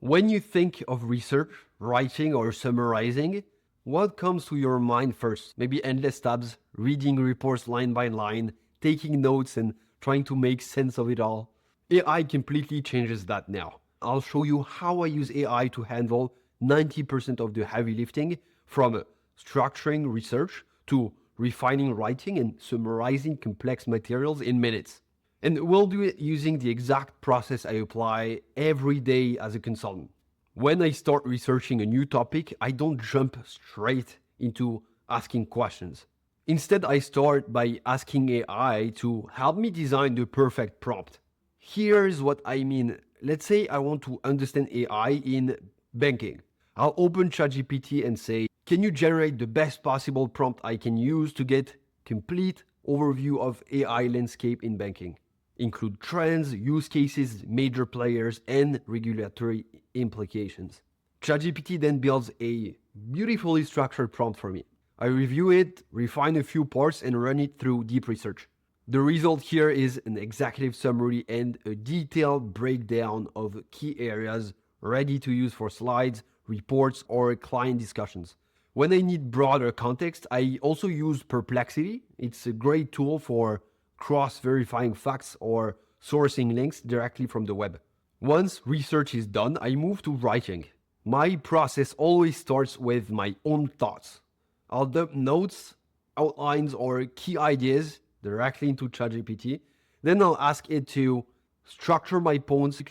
When you think of research, writing, or summarizing, what comes to your mind first? Maybe endless tabs, reading reports line by line, taking notes, and trying to make sense of it all. AI completely changes that now. I'll show you how I use AI to handle 90% of the heavy lifting, from structuring research to refining writing and summarizing complex materials in minutes. And we'll do it using the exact process I apply every day as a consultant. When I start researching a new topic, I don't jump straight into asking questions. Instead, I start by asking AI to help me design the perfect prompt. Here's what I mean. Let's say I want to understand AI in banking. I'll open ChatGPT and say, can you generate the best possible prompt I can use to get complete overview of AI landscape in banking? Include trends, use cases, major players, and regulatory implications. ChatGPT then builds a beautifully structured prompt for me. I review it, refine a few parts, and run it through deep research. The result here is an executive summary and a detailed breakdown of key areas ready to use for slides, reports, or client discussions. When I need broader context, I also use Perplexity. It's a great tool for cross-verifying facts or sourcing links directly from the web. Once research is done, I move to writing. My process always starts with my own thoughts. I'll dump notes, outlines, or key ideas directly into ChatGPT. Then I'll ask it to structure my points,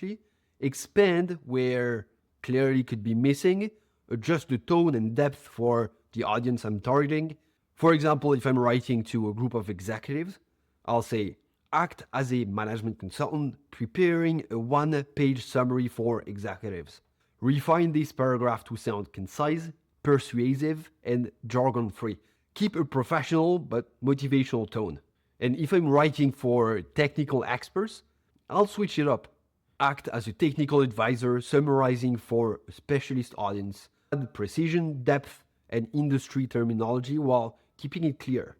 expand where clarity could be missing, adjust the tone and depth for the audience I'm targeting. For example, if I'm writing to a group of executives, I'll say, act as a management consultant preparing a one-page summary for executives. Refine this paragraph to sound concise, persuasive, and jargon-free. Keep a professional but motivational tone. And if I'm writing for technical experts, I'll switch it up. Act as a technical advisor summarizing for a specialist audience. Add precision, depth, and industry terminology while keeping it clear.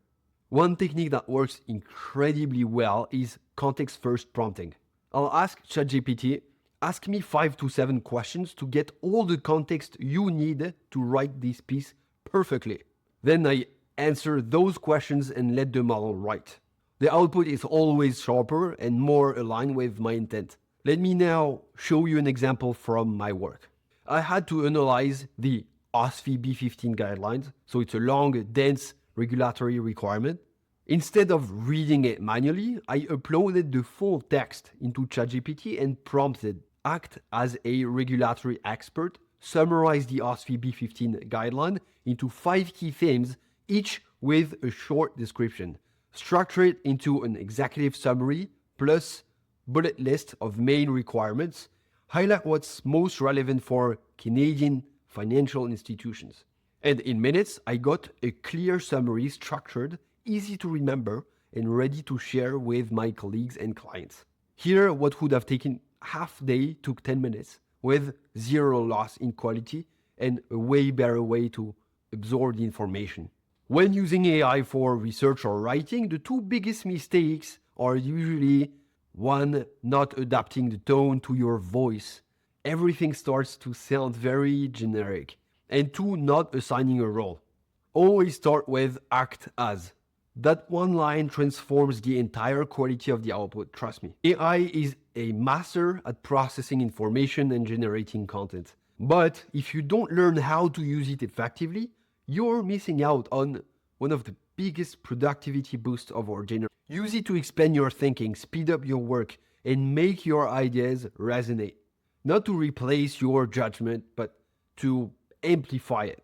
One technique that works incredibly well is context-first prompting. I'll ask ChatGPT, ask me 5 to 7 questions to get all the context you need to write this piece perfectly. Then I answer those questions and let the model write. The output is always sharper and more aligned with my intent. Let me now show you an example from my work. I had to analyze the OSFI B15 guidelines, so it's a long, dense regulatory requirement. Instead of reading it manually, I uploaded the full text into ChatGPT and prompted, act as a regulatory expert, summarize the OSFI B15 guideline into 5 key themes, each with a short description. Structure it into an executive summary plus bullet list of main requirements. Highlight what's most relevant for Canadian financial institutions. And in minutes, I got a clear summary, structured, easy to remember, and ready to share with my colleagues and clients. Here, what would have taken half day took 10 minutes, with zero loss in quality and a way better way to absorb the information. When using AI for research or writing, the 2 biggest mistakes are usually 1, not adapting the tone to your voice. Everything starts to sound very generic. And 2, not assigning a role. Always start with act as. That one line transforms the entire quality of the output, trust me. AI is a master at processing information and generating content. But if you don't learn how to use it effectively, you're missing out on one of the biggest productivity boosts of our generation. Use it to expand your thinking, speed up your work, and make your ideas resonate. Not to replace your judgment, but to amplify it.